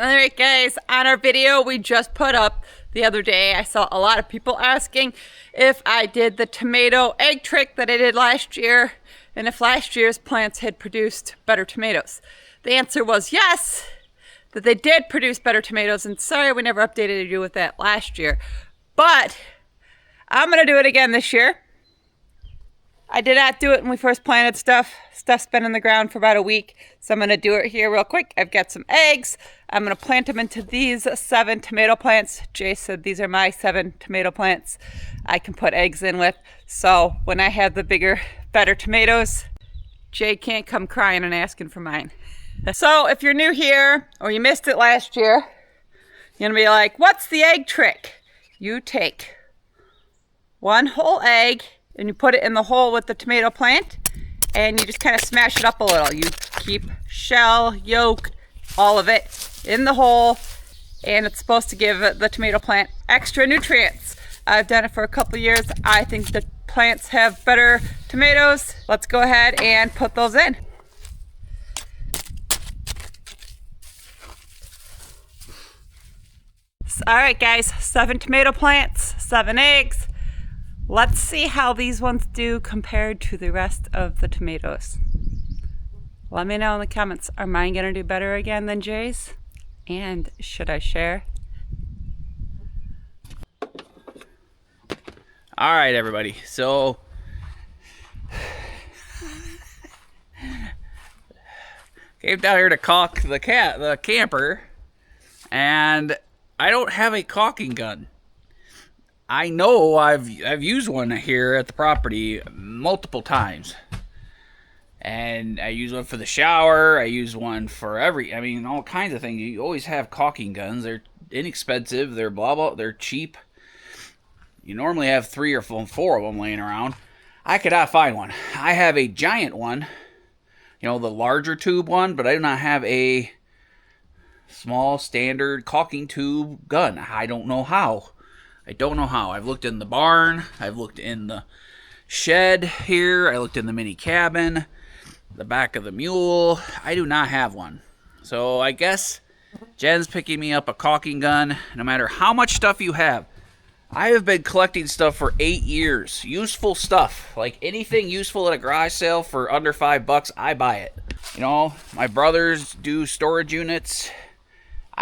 Alright guys, on our video we just put up the other day, I saw a lot of people asking if I did the tomato egg trick that I did last year, and if last year's plants had produced better tomatoes. The answer was yes, that they did produce better tomatoes, and sorry we never updated you with that last year. But I'm going to do it again this year. I did not do it when we first planted stuff. Stuff's been in the ground for about a week, so I'm going to do it here real quick. I've got some eggs. I'm going to plant them into these 7 tomato plants. Jay said these are my 7 tomato plants I can put eggs in with. So when I have the bigger, better tomatoes, Jay can't come crying and asking for mine. So if you're new here or you missed it last year, you're going to be like, what's the egg trick? You take 1 whole egg and you put it in the hole with the tomato plant, and you just kind of smash it up a little. You keep shell, yolk, all of it in the hole, and it's supposed to give the tomato plant extra nutrients. I've done it for a couple of years. I think the plants have better tomatoes. Let's go ahead and put those in. All right guys, 7 tomato plants, 7 eggs. Let's see how these ones do compared to the rest of the tomatoes. Let me know in the comments, are mine gonna do better again than Jay's? And should I share? All right, everybody. So came down here to caulk the camper, and I don't have a caulking gun. I know I've used one here at the property multiple times, and I use one for the shower. I use one for all kinds of things. You always have caulking guns. They're inexpensive. They're blah blah. They're cheap. You normally have 3 or 4 of them laying around. I could not find one. I have a giant one, the larger tube one, but I do not have a small standard caulking tube gun. I don't know how. I've looked in the barn. I've looked in the shed here. I looked in the mini cabin, the back of the mule. I do not have one. So I guess Jen's picking me up a caulking gun. No matter how much stuff you have. I have been collecting stuff for 8 years. Useful stuff. Like anything useful at a garage sale for under $5, I buy it. My brothers do storage units.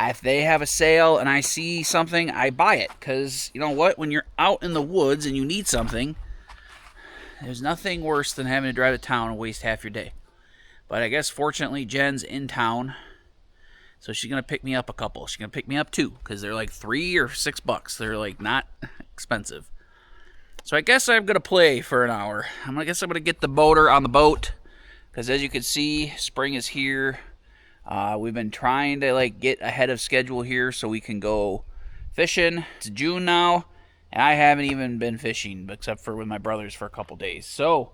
If they have a sale and I see something, I buy it. Because, you know what? When you're out in the woods and you need something, there's nothing worse than having to drive to town and waste half your day. But I guess, fortunately, Jen's in town. So she's going to pick me up a couple. She's going to pick me up 2. Because they're like $3 or $6. They're like not expensive. So I guess I'm going to play for an hour. I guess I'm going to get the motor on the boat. Because as you can see, spring is here. We've been trying to get ahead of schedule here so we can go fishing. It's June now, and I haven't even been fishing except for with my brothers for a couple days. So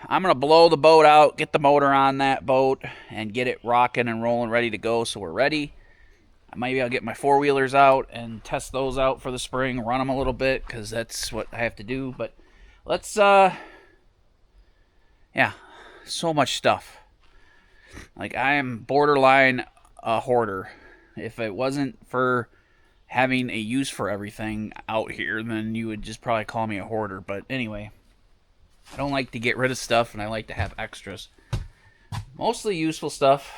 I'm going to blow the boat out, get the motor on that boat, and get it rocking and rolling, ready to go so we're ready. Maybe I'll get my 4-wheelers out and test those out for the spring, run them a little bit because that's what I have to do. But let's, yeah, so much stuff. I am borderline a hoarder. If it wasn't for having a use for everything out here, then you would just probably call me a hoarder. But anyway, I don't like to get rid of stuff, and I like to have extras. Mostly useful stuff.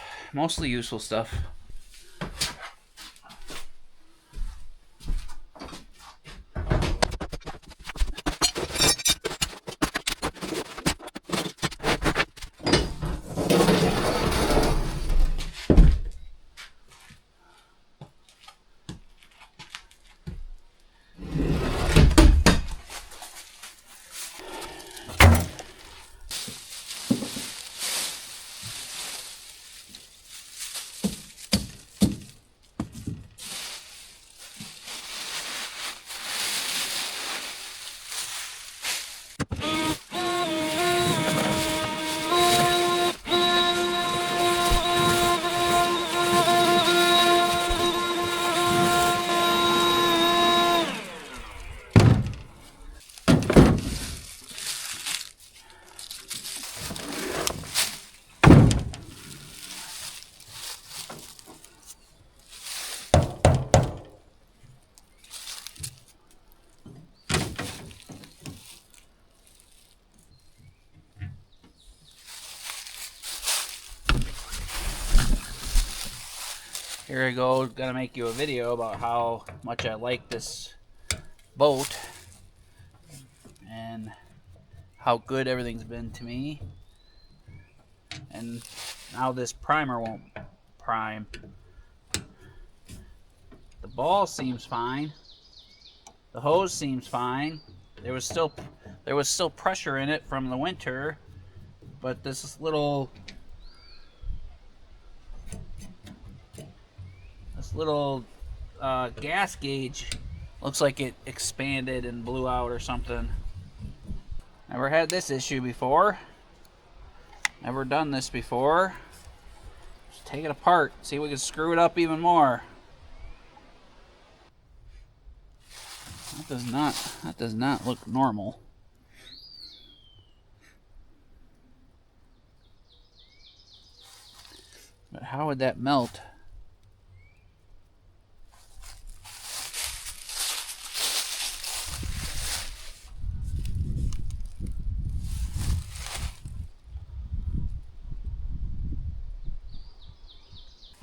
here I go, gonna make you a video about how much I like this boat and how good everything's been to me. And now this primer won't prime. The ball seems fine. The hose seems fine. There was still pressure in it from the winter, but this little gas gauge looks like it expanded and blew out or something. Never had this issue before. Never done this before. Just take it apart, see if we can screw it up even more. That does not look normal. But how would that melt?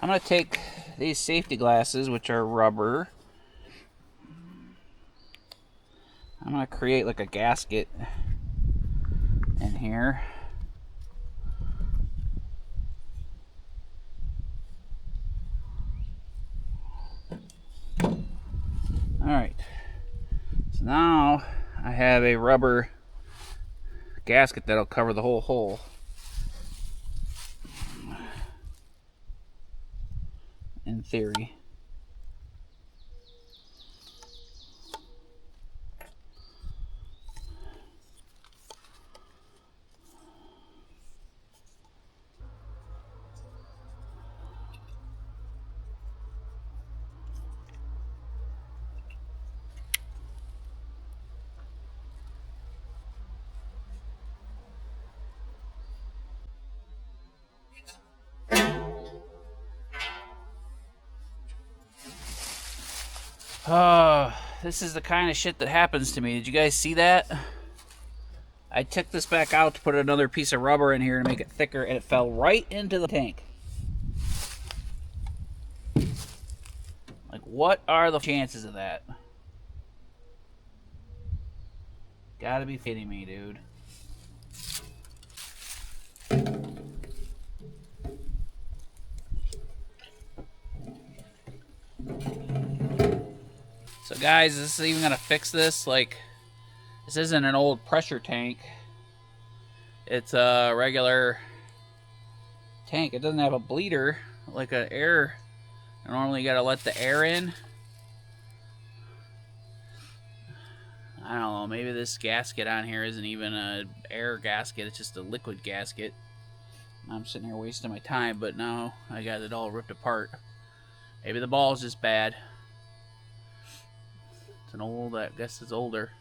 I'm going to take these safety glasses, which are rubber. I'm going to create like a gasket in here. Alright, so now I have a rubber gasket that'll cover the whole hole. In theory. Oh, this is the kind of shit that happens to me. Did you guys see that? I took this back out to put another piece of rubber in here to make it thicker, and it fell right into the tank. Like, what are the chances of that? Gotta be kidding me, dude. So guys, this is even gonna fix this. Like, this isn't an old pressure tank. It's a regular tank. It doesn't have a bleeder like an air. Normally you gotta let the air in. I don't know, maybe this gasket on here isn't even an air gasket, it's just a liquid gasket. I'm sitting here wasting my time, but now I got it all ripped apart. Maybe the ball's just bad. It's an old, I guess it's older.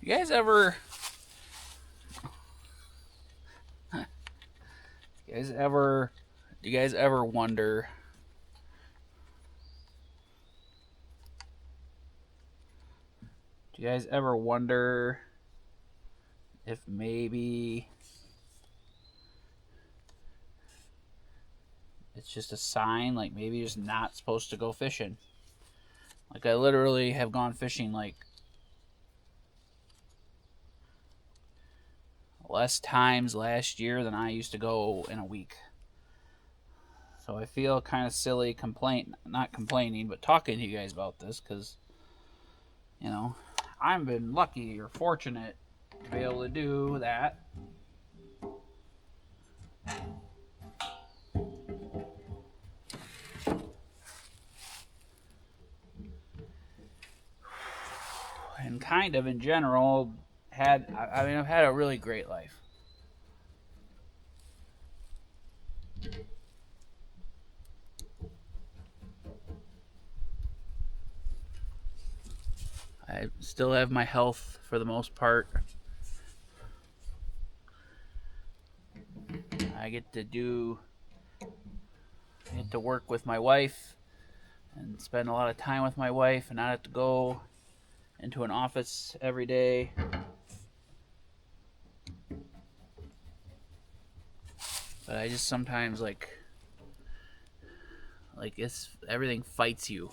You guys ever do you guys ever wonder if maybe it's just a sign, like maybe you're just not supposed to go fishing? Like, I literally have gone fishing like less times last year than I used to go in a week. So I feel kind of silly not complaining, but talking to you guys about this, because, you know, I've been lucky or fortunate to be able to do that. And kind of in general I've had a really great life. I still have my health for the most part. I get to work with my wife and spend a lot of time with my wife and not have to go into an office every day. But I just sometimes like everything fights you.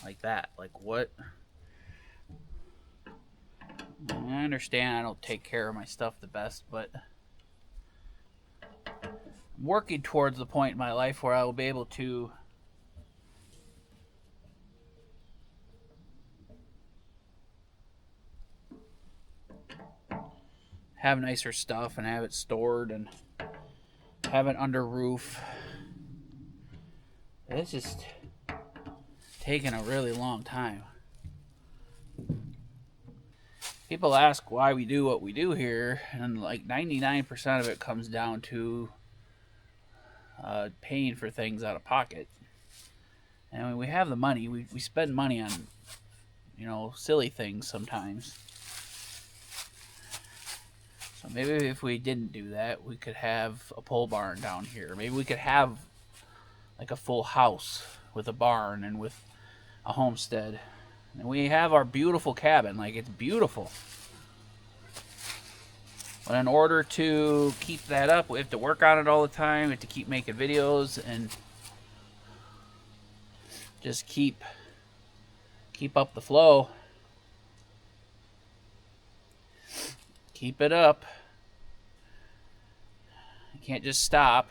Like that. Like what? I understand I don't take care of my stuff the best, but I'm working towards the point in my life where I will be able to have nicer stuff and have it stored and have it under roof. It's just taking a really long time. People ask why we do what we do here, and like 99% of it comes down to paying for things out of pocket. And when we have the money, we spend money on, silly things sometimes. So maybe if we didn't do that, we could have a pole barn down here. Maybe we could have like a full house with a barn and with a homestead. And we have our beautiful cabin. Like, it's beautiful. But in order to keep that up, we have to work on it all the time. We have to keep making videos and just keep up the flow. Keep it up. I can't just stop,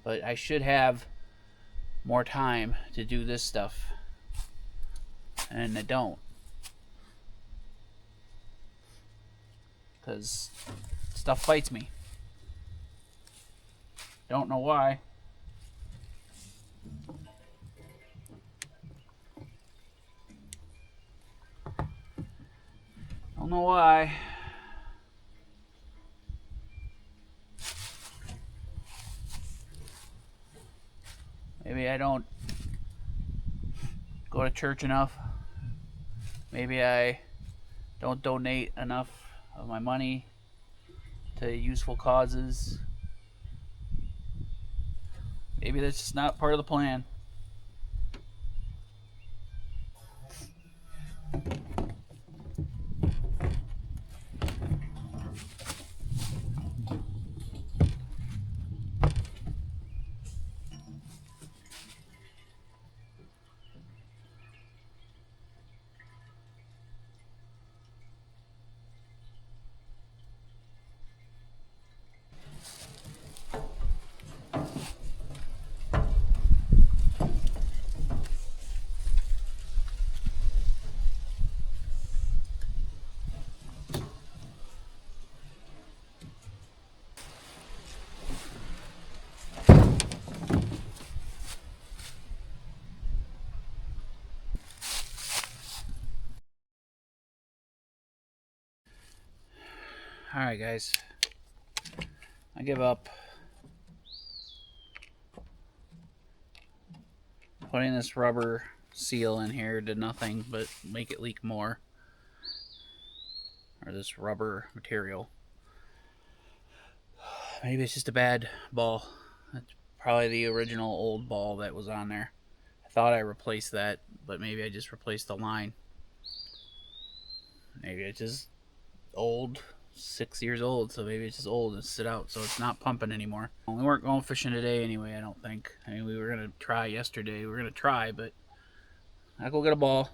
but I should have more time to do this stuff. And I don't. Because stuff fights me. Don't know why. Don't know why. Maybe I don't go to church enough. Maybe I don't donate enough of my money to useful causes. Maybe that's just not part of the plan. Alright guys, I give up. Putting this rubber seal in here did nothing but make it leak more. Or this rubber material. Maybe it's just a bad ball. That's probably the original old ball that was on there. I thought I replaced that, but maybe I just replaced the line. Maybe it's just old. 6 years old, so maybe it's just old and sit out, so it's not pumping anymore. We weren't going fishing today anyway, I don't think. I mean, we were gonna try yesterday. We were gonna try, but I'll go get a ball.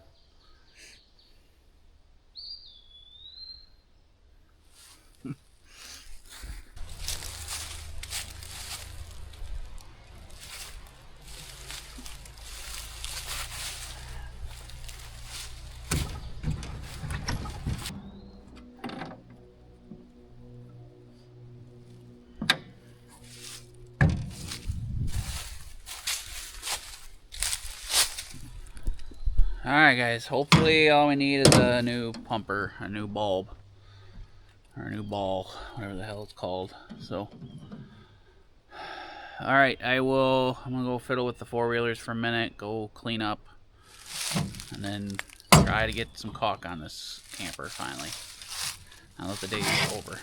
Alright guys, hopefully all we need is a new pumper, a new bulb, or a new ball, whatever the hell it's called. So, alright, I'm gonna go fiddle with the four-wheelers for a minute, go clean up, and then Try to get some caulk on this camper finally. Now that the day is over.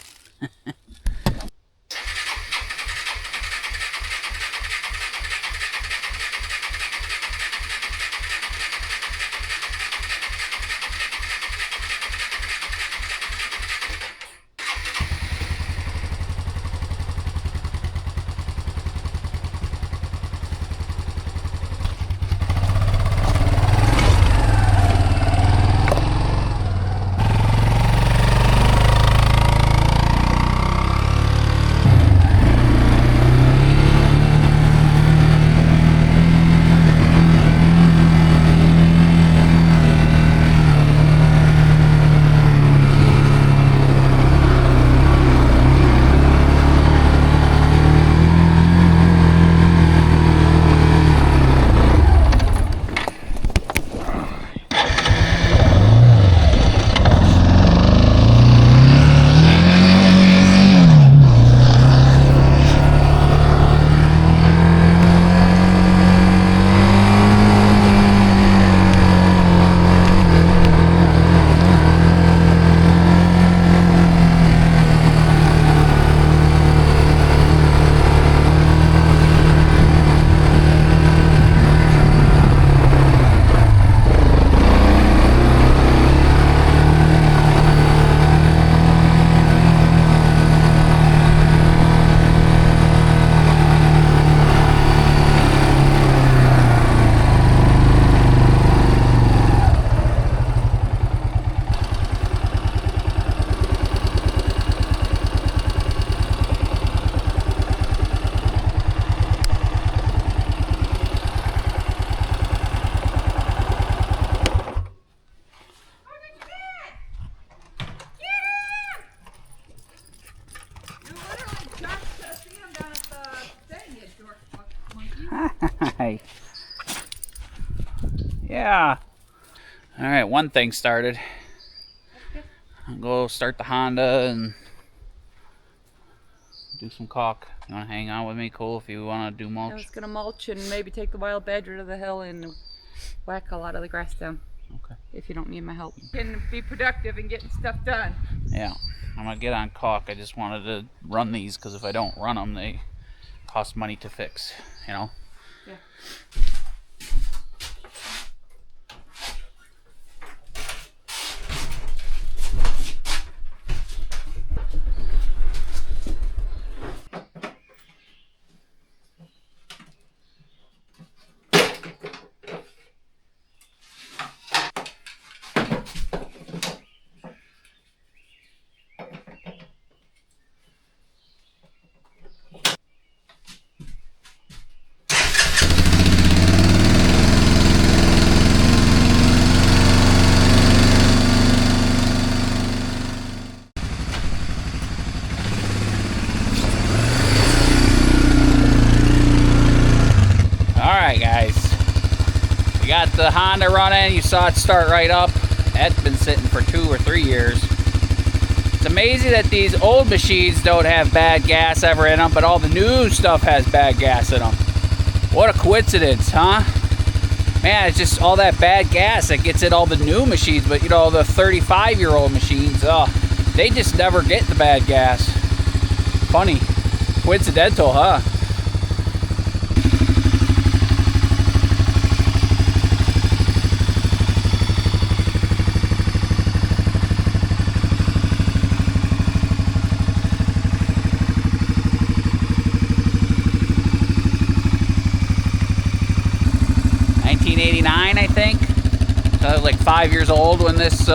Hi. Yeah. All right, one thing started. I'll go start the Honda and do some caulk. You want to hang on with me, Cole, if you want to do mulch? I was going to mulch and maybe take the wild badger to the hill and whack a lot of the grass down. Okay. If you don't need my help. Can be productive in getting stuff done. Yeah. I'm going to get on caulk. I just wanted to run these because if I don't run them, they cost money to fix, you know? Yeah. Alright guys, we got the Honda running. You saw it start right up. That's been sitting for 2 or 3 years. It's amazing that these old machines don't have bad gas ever in them, but all the new stuff has bad gas in them. What a coincidence, huh? Man, it's just all that bad gas that gets in all the new machines, but you know, the 35-year-old machines, they just never get the bad gas. Funny. Coincidental, huh? I think. So I was like 5 years old when this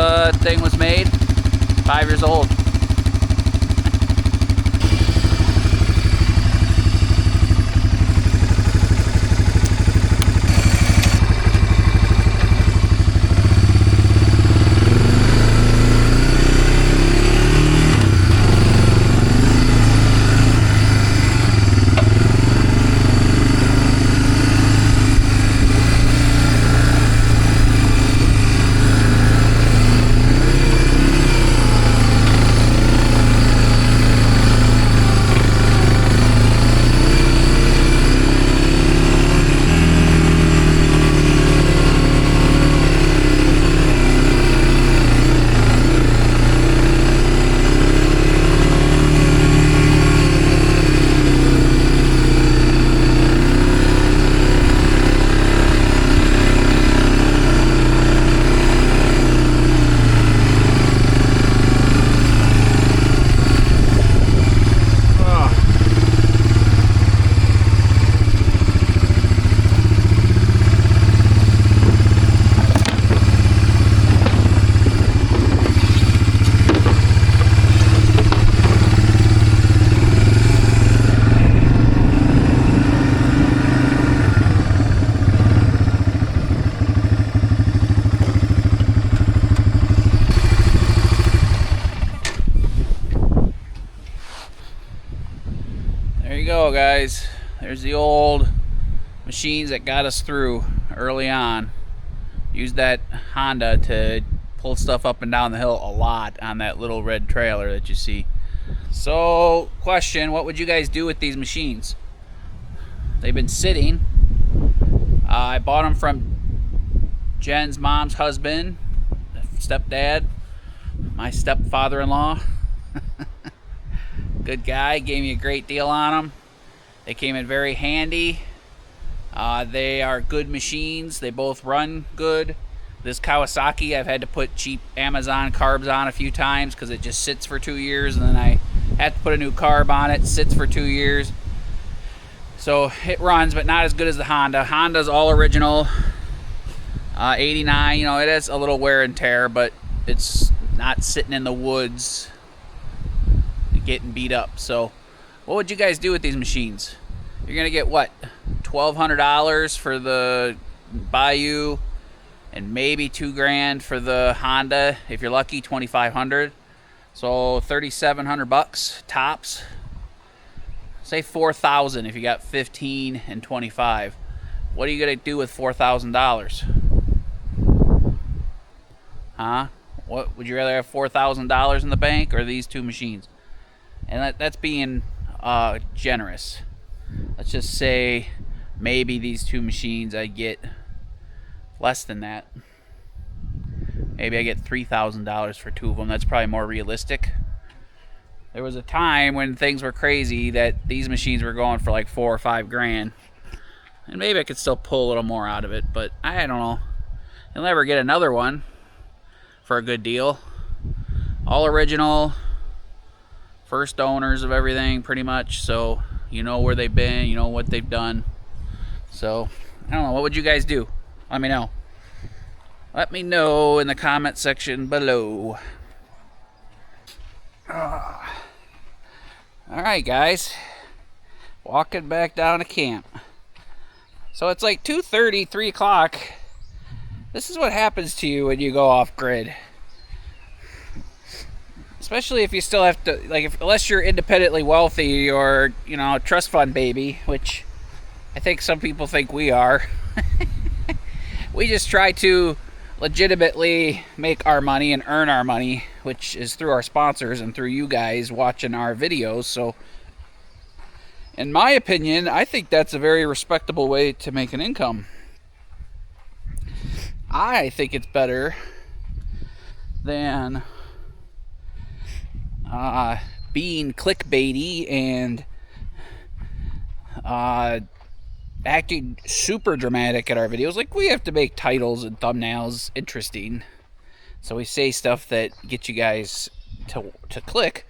thing was made. 5 years old. guys, there's the old machines that got us through early on. Used that Honda to pull stuff up and down the hill a lot on that little red trailer that you see. So, question, what would you guys do with these machines? They've been sitting. I bought them from Jen's mom's husband, stepdad, my stepfather-in-law. Good guy, gave me a great deal on them. They came in very handy. They are good machines. They both run good. This Kawasaki, I've had to put cheap Amazon carbs on a few times because it just sits for 2 years, and then I had to put a new carb on it. Sits for 2 years. So it runs, but not as good as the Honda. Honda's all original. 89, you know, it has a little wear and tear, but it's not sitting in the woods getting beat up. So what would you guys do with these machines? You're gonna get what, $1,200 for the Bayou, and maybe $2,000 for the Honda. If you're lucky, $2,500. So $3,700 tops. Say $4,000 if you got 15 and 25. What are you gonna do with $4,000? Huh? What would you rather have, $4,000 in the bank or these two machines? And that's being generous. Let's just say maybe these two machines I get less than that. Maybe I get $3,000 for two of them. That's probably more realistic. There was a time when things were crazy that these machines were going for like $4 or $5 grand. And maybe I could still pull a little more out of it, but I don't know. You'll never get another one for a good deal. All original. First owners of everything, pretty much. So you know where they've been, you know what they've done. So I don't know, what would you guys do? Let me know. Let me know in the comment section below. Alright guys, walking back down to camp. So it's like 2:30, 3 o'clock. This is what happens to you when you go off grid. Especially if you still have to, like, unless you're independently wealthy or, you know, a trust fund baby, which I think some people think we are. We just try to legitimately make our money and earn our money, which is through our sponsors and through you guys watching our videos. So, in my opinion, I think that's a very respectable way to make an income. I think it's better than being clickbaity and acting super dramatic at our videos. Like, we have to make titles and thumbnails interesting, so we say stuff that gets you guys to click,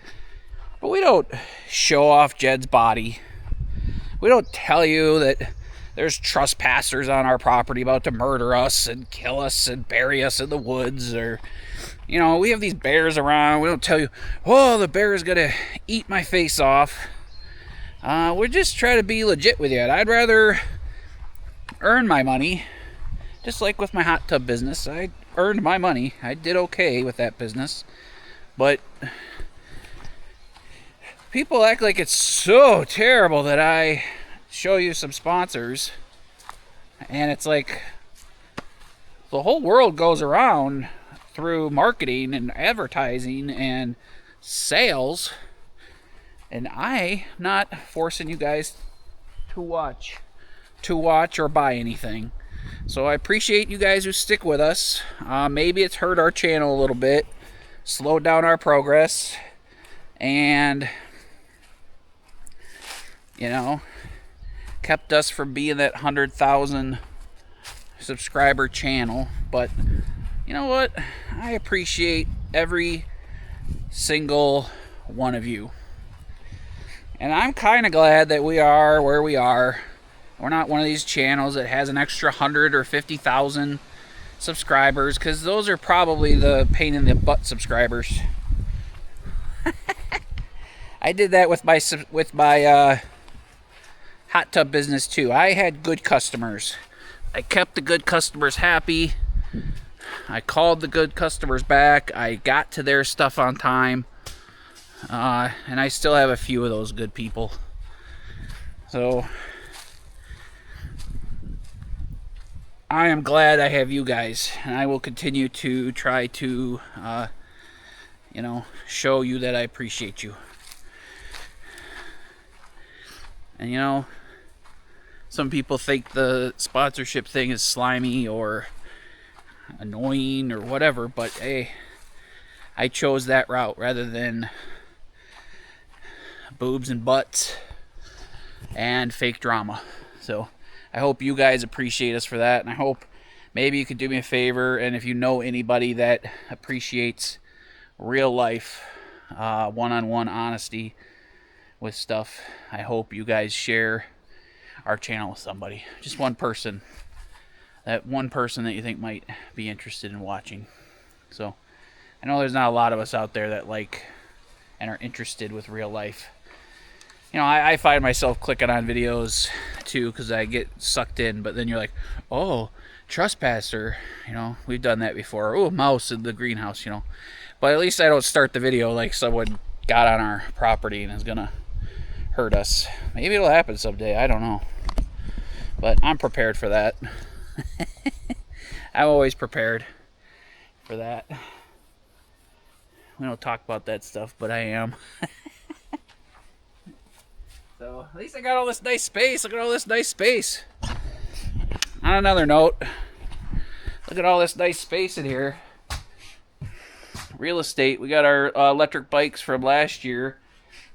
but we don't show off Jed's body. We don't tell you that there's trespassers on our property about to murder us and kill us and bury us in the woods, or, you know, we have these bears around. We don't tell you, oh, the bear is gonna eat my face off. We're just trying to be legit with you. I'd rather earn my money, just like with my hot tub business. I earned my money. I did okay with that business, but people act like it's so terrible that I show you some sponsors, and it's like the whole world goes around through marketing and advertising and sales, and I'm not forcing you guys to watch or buy anything. So I appreciate you guys who stick with us. Maybe it's hurt our channel a little bit, slowed down our progress, and, you know, kept us from being that 100,000 subscriber channel. But you know what? I appreciate every single one of you. And I'm kind of glad that we are where we are. We're not one of these channels that has an extra 100 or 50,000 subscribers, because those are probably the pain in the butt subscribers. I did that with my hot tub business too. I had good customers. I kept the good customers happy. I called the good customers back. I got to their stuff on time. And I still have a few of those good people. So I am glad I have you guys, and I will continue to try to, show you that I appreciate you. And some people think the sponsorship thing is slimy or annoying or whatever, but hey, I chose that route rather than boobs and butts and fake drama. So I hope you guys appreciate us for that, and I hope maybe you could do me a favor, and if you know anybody that appreciates real life, one-on-one honesty with stuff, I hope you guys share our channel with somebody. Just one person. That one person that you think might be interested in watching. So I know there's not a lot of us out there that like and are interested with real life. I find myself clicking on videos too because I get sucked in, but then you're like, oh, trespasser, we've done that before. Oh, mouse in the greenhouse, But at least I don't start the video like someone got on our property and is gonna hurt us. Maybe it'll happen someday, I don't know. But I'm prepared for that. I'm always prepared for that. We don't talk about that stuff, but I am. So at least I got all this nice space. Look at all this nice space. On another note, look at all this nice space in here. Real estate. We got our electric bikes from last year.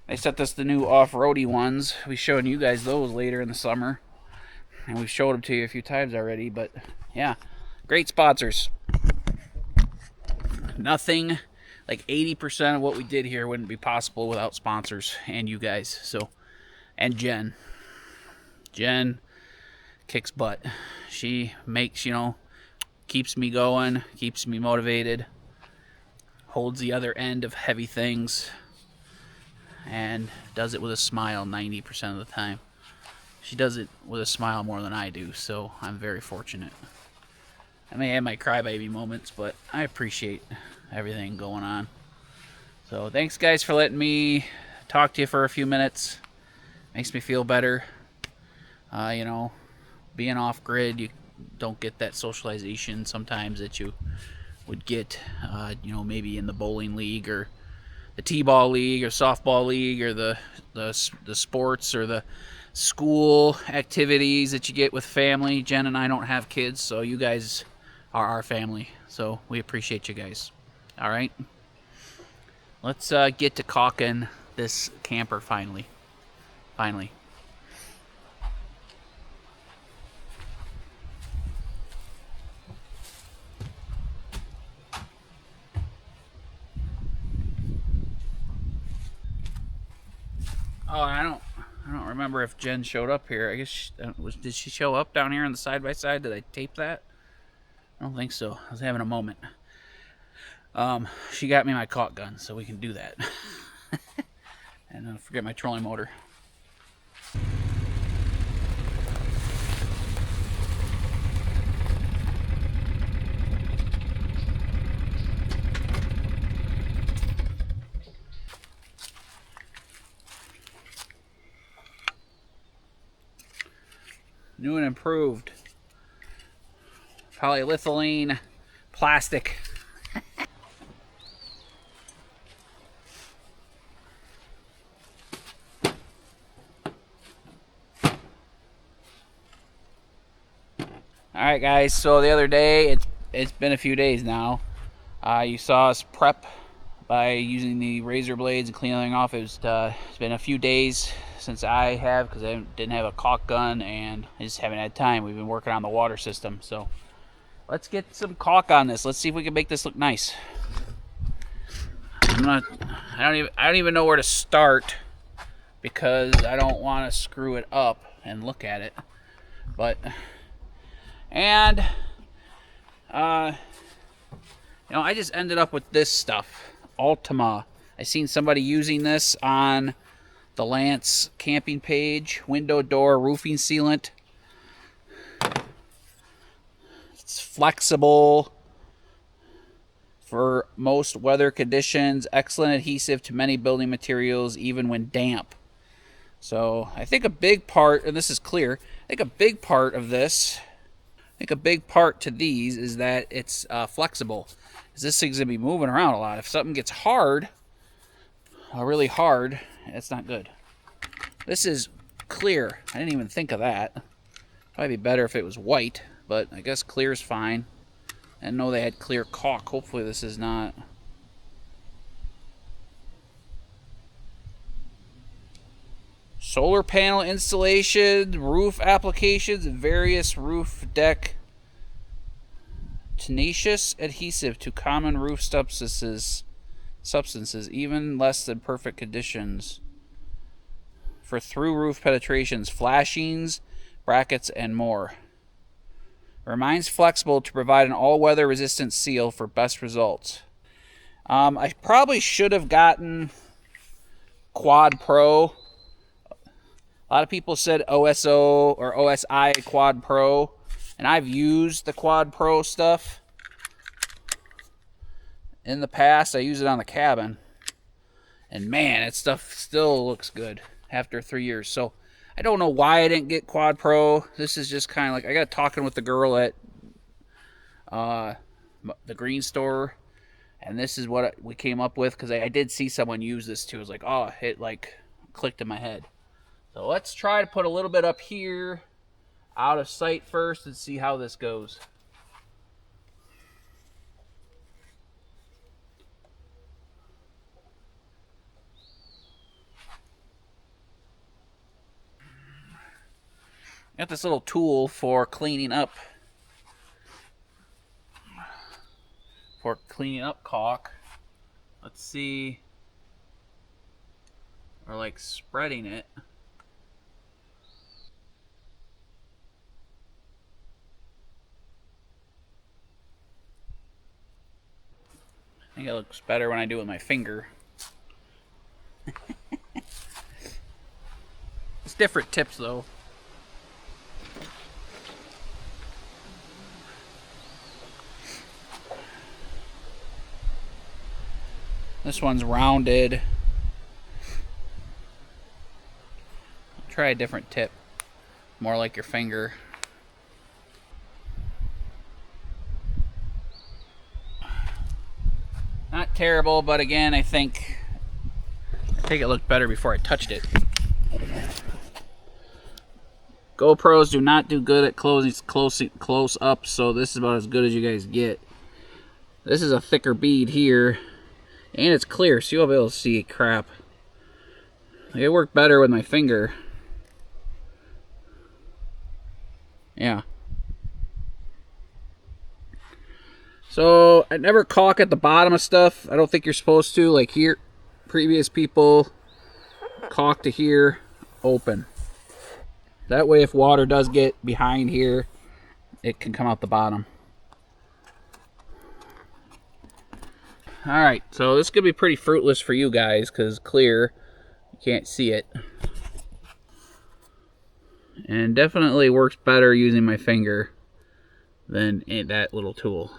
They sent us the new off-roady ones. We'll be showing you guys those later in the summer. And we've showed them to you a few times already. But yeah, great sponsors. Nothing, like 80% of what we did here wouldn't be possible without sponsors and you guys. So, and Jen kicks butt. She makes, keeps me going, keeps me motivated, holds the other end of heavy things, and does it with a smile 90% of the time. She does it with a smile more than I do, so I'm very fortunate. I may have my crybaby moments, but I appreciate everything going on. So thanks, guys, for letting me talk to you for a few minutes. Makes me feel better. Being off grid, you don't get that socialization sometimes that you would get, maybe in the bowling league or the t-ball league or softball league or the sports or the school activities that you get with family. Jen and I don't have kids, so you guys are our family. So we appreciate you guys. All right, let's get to caulking this camper finally. Oh, I don't remember if Jen showed up here. I guess did she show up down here on the side by side? Did I tape that? I don't think so. I was having a moment. She got me my caulk gun, so we can do that. And don't forget my trolling motor. New and improved polyethylene plastic. Alright guys, so the other day, it's been a few days now, you saw us prep by using the razor blades and cleaning off. It's been a few days since I have, because I didn't have a caulk gun and I just haven't had time. We've been working on the water system, so let's get some caulk on this. Let's see if we can make this look nice. I don't even know where to start because I don't want to screw it up and look at it. But I just ended up with this stuff, Ultima. I seen somebody using this on the Lance camping page. Window, door, roofing sealant. It's flexible for most weather conditions. Excellent adhesive to many building materials, even when damp. So I think a big part, and this is clear, I think a big part of this, I think a big part to these is that it's flexible. Because this thing's going to be moving around a lot. If something gets hard, really hard, it's not good. This is clear. I didn't even think of that. Probably be better if it was white, but I guess clear is fine. I didn't know they had clear caulk. Hopefully this is not. Solar panel installation, roof applications, and various roof deck. Tenacious adhesive to common roof substances, even less than perfect conditions. For through roof penetrations, flashings, brackets, and more. Remains flexible to provide an all-weather resistant seal for best results. I probably should have gotten Quad Pro. A lot of people said OSO or OSI Quad Pro, and I've used the Quad Pro stuff in the past. I use it on the cabin, and man, that stuff still looks good after 3 years. So I don't know why I didn't get Quad Pro. This is just kind of like, I got talking with the girl at the green store, and this is what we came up with, because I did see someone use this too. It was like, oh, it like clicked in my head. So let's try to put a little bit up here out of sight first and see how this goes. Got this little tool for cleaning up caulk. Let's see. Or like spreading it. I think it looks better when I do it with my finger. It's different tips though. This one's rounded. Try a different tip. More like your finger. Not terrible, but again, I think it looked better before I touched it. GoPros do not do good at close up, so this is about as good as you guys get. This is a thicker bead here, and it's clear, so you'll be able to see crap. It worked better with my finger. Yeah. So I never caulk at the bottom of stuff. I don't think you're supposed to. Like here, previous people caulk to here, open. That way if water does get behind here, it can come out the bottom. Alright, so this is going to be pretty fruitless for you guys because clear, you can't see it. And definitely works better using my finger than that little tool.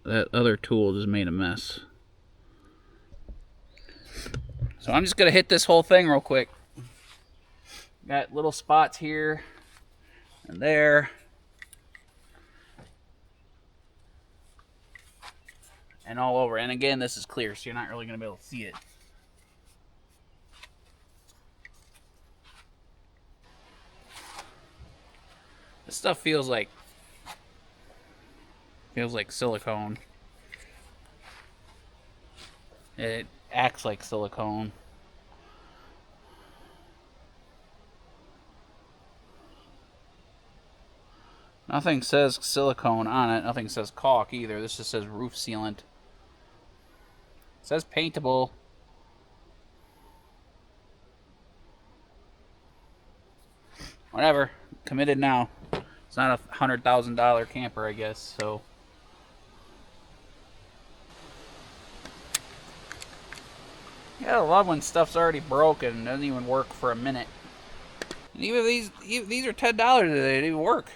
That other tool just made a mess. So I'm just going to hit this whole thing real quick. Got little spots here and there. And all over. And again, this is clear, so you're not really going to be able to see it. This stuff feels like silicone. It acts like silicone. Nothing says silicone on it. Nothing says caulk either. This just says roof sealant. It says paintable. Whatever. Committed now. It's not a $100,000 camper, I guess, so. Yeah, I love when stuff's already broken and doesn't even work for a minute. And even these are $10 and they didn't even work.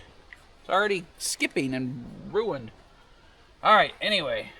It's already skipping and ruined. Alright, anyway.